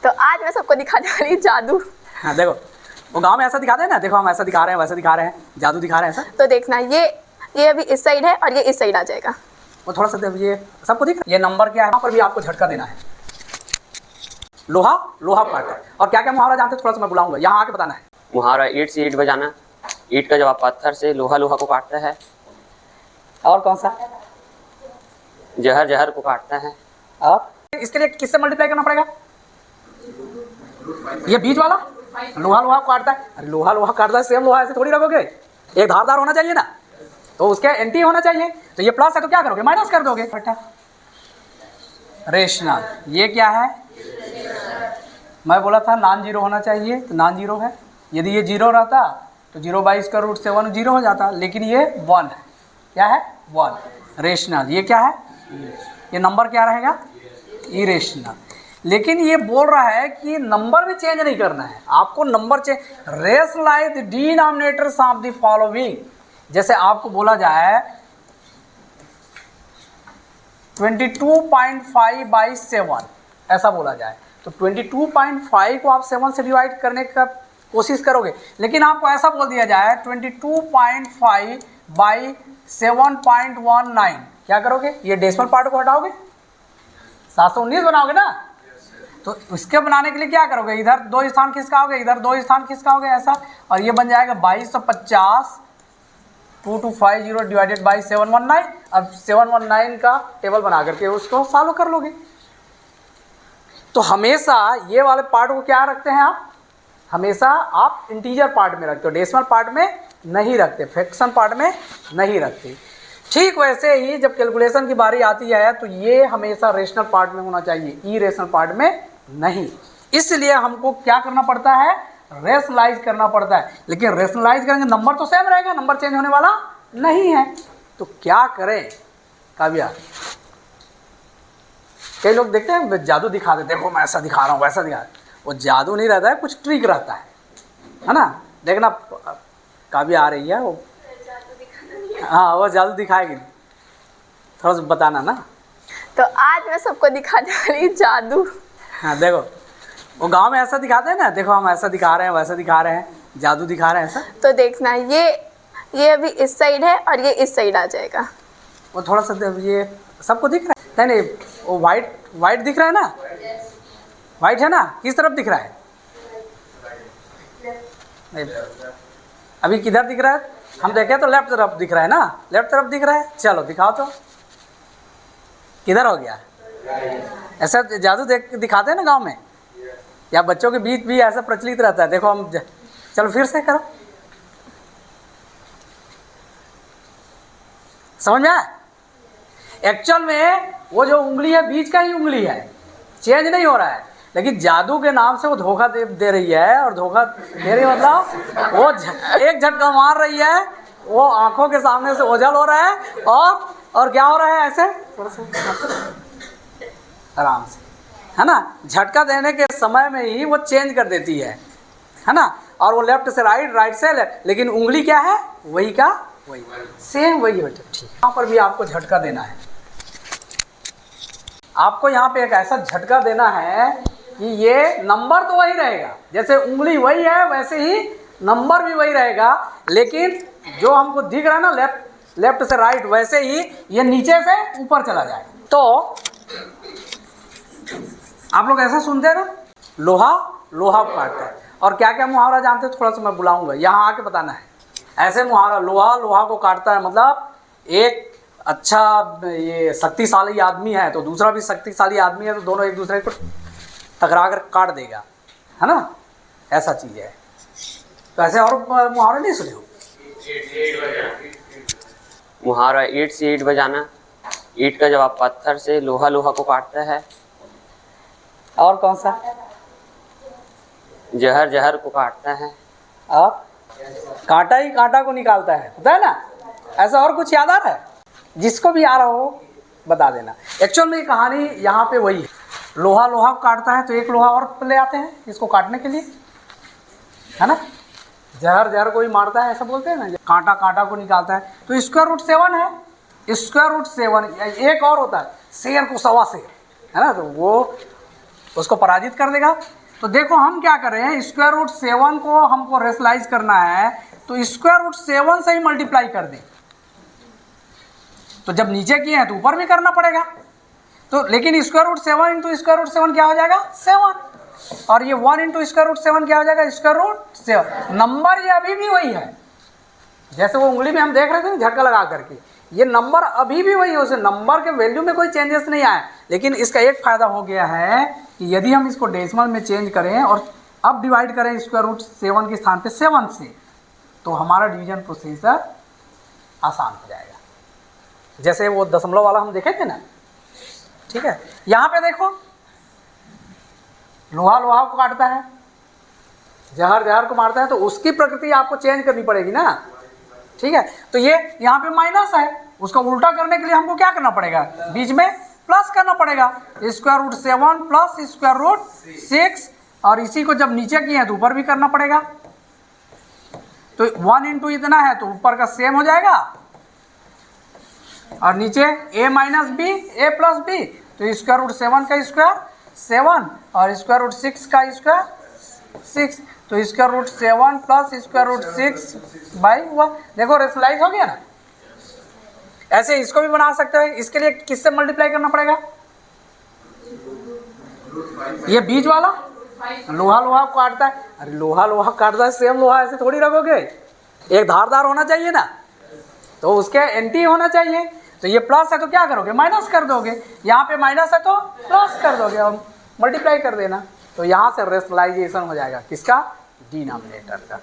तो आज मैं सबको दिखाने वाली जादू। हाँ देखो, वो गांव में ऐसा दिखाते हैं ना, देखो हम ऐसा दिखा रहे हैं, वैसा दिखा रहे हैं, जादू दिखा रहे हैं ऐसा। तो देखना, ये अभी इस साइड है और ये इस साइड आ जाएगा। वो थोड़ा सा ये सबको दिख रहा है, ये नंबर क्या है, यहाँ पर भी आपको झटका देना है। लोहा लोहा काटता है। और क्या क्या मुहावरा जानते हो, थोड़ा सा मैं बुलाऊंगा, यहाँ आके बताना है। मुहावरा ईंट से ईंट बजाना, ईंट का जवाब पत्थर से, लोहा लोहा को काटता है। और कौन सा? जहर जहर को काटता है। और इसके लिए किससे मल्टीप्लाई करना पड़ेगा? ये बीच वाला लोहा लोहा को काटता है। अरे लोहा लोहा काटता है, सेम लोहा ऐसे थोड़ी रखोगे, एक धारदार होना चाहिए ना, तो उसके एंटी होना चाहिए। तो ये प्लस है तो क्या करोगे, माइनस कर दोगे। बेटा रेशनल, ये क्या है? मैं बोला था नॉन जीरो होना चाहिए, तो नॉन जीरो है। यदि ये जीरो रहता तो 0/√7 जीरो हो जाता, लेकिन ये 1 है। क्या है? 1। रेशनल, ये क्या है? ये नंबर क्या रहेगा? इरेशनल। लेकिन ये बोल रहा है कि नंबर में चेंज नहीं करना है आपको, number change. Rationalise the denominators of the following. जैसे आपको बोला जाए 22.5/7 ऐसा बोला जाए, तो 22.5 को आप 7 से डिवाइड करने का कोशिश करोगे, लेकिन आपको ऐसा बोल दिया जाए 22.5/7.19, क्या करोगे? ये डेसिमल पार्ट को हटाओगे, 719 बनाओगे ना। तो इसके बनाने के लिए क्या करोगे, इधर 2 स्थान खिसकाओगे, इधर 2 स्थान खिसकाओगे ऐसा, और ये बन जाएगा 2250 2250 डिवाइडेड बाई 719। अब 719 का टेबल बना करके उसको सॉल्व कर लोगे। तो हमेशा ये वाले पार्ट को क्या रखते हैं आप, हमेशा आप इंटीजर पार्ट में रखते हो, डेसिमल पार्ट में नहीं रखते, फ्रैक्शन पार्ट में नहीं रखते। ठीक वैसे ही जब कैलकुलेशन की बारी आती है तो ये हमेशा रेशनल पार्ट में होना चाहिए, इरेशनल पार्ट में नहीं। इसलिए हमको क्या करना पड़ता है, रेशनलाइज करना पड़ता है। लेकिन रेशनलाइज करेंगे नंबर तो सेम रहेगा, नंबर चेंज होने वाला नहीं है। तो क्या करें काव्या? कई लोग देखते हैं जादू दिखा देते, देखो मैं ऐसा दिखा रहा हूँ वैसा दिखा रहा हूँ। वो जादू नहीं रहता है, कुछ ट्रिक रहता है ना। देखना काव्या आ रही है, वो हाँ वो जादू दिखाएगी, थोड़ा सा बताना ना। तो आज मैं सबको दिखाने वाली जादू। हाँ देखो, वो गांव में ऐसा दिखाते हैं ना, देखो हम ऐसा दिखा रहे हैं, वैसा दिखा रहे हैं, जादू दिखा रहे हैं ऐसा। तो देखना, ये अभी इस साइड है और ये इस साइड आ जाएगा। वो थोड़ा सा ये सबको दिख रहा है नहीं, वो वाइट दिख रहा है ना, वाइट है ना, किस तरफ दिख रहा है? नहीं, अभी किधर दिख रहा है? हम देखें तो लेफ्ट तरफ दिख रहा है ना, लेफ्ट तरफ दिख रहा है। चलो दिखाओ तो, किधर हो गया? ऐसा जादू दिखाते हैं ना गांव में, या बच्चों के बीच भी ऐसा प्रचलित रहता है। देखो हम चलो फिर से करो, समझ में आया? एक्चुअल में वो जो उंगली है बीच का ही उंगली है, चेंज नहीं हो रहा है, लेकिन जादू के नाम से वो धोखा दे रही है। और धोखा दे रही मतलब वो एक झटका मार रही है, वो आंखों के सामने से ओझल हो रहा है, और क्या हो रहा है, ऐसे थोड़ा सा आराम से, है ना। झटका देने के समय में ही वो चेंज कर देती है ना। और वो लेफ्ट से राइट, राइट से लेफ्ट, लेकिन उंगली क्या है, वही का वही, सेम वही है। ठीक, यहाँ पर भी आपको झटका देना है। आपको यहाँ पे एक ऐसा झटका देना है कि ये नंबर तो वही रहेगा, जैसे उंगली वही है वैसे ही नंबर भी वही रहेगा, लेकिन जो हमको दिख रहा है ना लेफ्ट से राइट, वैसे ही ये नीचे से ऊपर चला जाए। तो आप लोग ऐसा सुनते हैं ना, लोहा लोहा को काटता है। और क्या क्या मुहावरा जानते हो, थोड़ा सा मैं बुलाऊंगा, यहाँ आके बताना है। ऐसे मुहावरा, लोहा लोहा को काटता है मतलब एक अच्छा ये शक्तिशाली आदमी है तो दूसरा भी शक्तिशाली आदमी है, तो दोनों एक दूसरे को टकरा कर काट देगा, है ना, ऐसा चीज़ है। तो ऐसे और मुहावरे नहीं सुने हो? मुहावरा ईंट से ईंट बजाना, ईंट का जवाब पत्थर से, लोहा लोहा को काटता है। और कौन सा? जहर जहर को काटता है। और कांटा ही कांटा को निकालता है, पता है ना। ऐसा और कुछ याद आ रहा है? जिसको भी आ रहा हो बता देना। एक्चुअल में ये कहानी यहाँ पे वही है, लोहा लोहा को काटता है, तो एक लोहा और ले आते हैं इसको काटने के लिए, है ना। जहर जहर को ही मारता है ऐसा बोलते हैं ना, कांटा कांटा को निकालता है। तो √7 है, √7 एक और होता है शेर को सवा शेर, है ना। तो वो उसको पराजित कर देगा। तो देखो हम क्या कर रहे हैं, स्क्वायर रूट 7 को हमको रेशनलाइज करना है, तो स्क्वायर रूट 7 से ही मल्टीप्लाई कर दें। तो जब नीचे किए हैं तो ऊपर भी करना पड़ेगा। तो लेकिन square root 7 into square root 7 क्या हो जाएगा 7, और ये 1 इंटू स्क्वायर रूट 7 क्या हो जाएगा स्क्वायर रूट 7। नंबर ये अभी भी वही है, जैसे वो उंगली में हम देख रहे थे झटका लगा करके, ये नंबर अभी भी वही है, उसे नंबर के वैल्यू में कोई चेंजेस नहीं आए। लेकिन इसका एक फायदा हो गया है कि यदि हम इसको डेसिमल में चेंज करें और अब डिवाइड करें स्क्वायर रूट 7 के स्थान पे 7 से, तो हमारा डिवीजन प्रोसीजर आसान हो जाएगा। जैसे वो दशमलव वाला हम देखे थे ना, ठीक है। यहाँ पे देखो लोहा लोहा को काटता है, जहर जहर को मारता है, तो उसकी प्रकृति आपको चेंज करनी पड़ेगी ना, ठीक है। तो ये यहाँ पे माइनस है, उसका उल्टा करने के लिए हमको क्या करना पड़ेगा, बीच में प्लस करना पड़ेगा। Square root 7 plus square root 6, और इसी को जब नीचे किए हैं तो ऊपर भी करना पड़ेगा। तो 1 इंटू इतना है तो ऊपर का सेम हो जाएगा, और नीचे a minus B A plus B, तो स्क्वायर रूट 7 का स्क्वायर 7 और स्क्वायर रूट 6 का स्क्वायर 6, तो square root 7 plus square root 6 by हुआ। देखो रेशनलाइज हो गया ना। ऐसे इसको भी बना सकते हो। इसके लिए किससे मल्टीप्लाई करना पड़ेगा, ये बीच वाला लोहा लोहा काटता है, अरे लोहा लोहा काटता है, सेम लोहा ऐसे थोड़ी रखोगे, एक धारदार होना चाहिए ना, तो उसके एंटी होना चाहिए। तो ये प्लस है तो क्या करोगे, माइनस कर दोगे, यहाँ पे माइनस है तो प्लस कर दोगे और मल्टीप्लाई कर देना। तो यहाँ से रेशनलाइजेशन हो जाएगा किसका, डिनोमिनेटर का।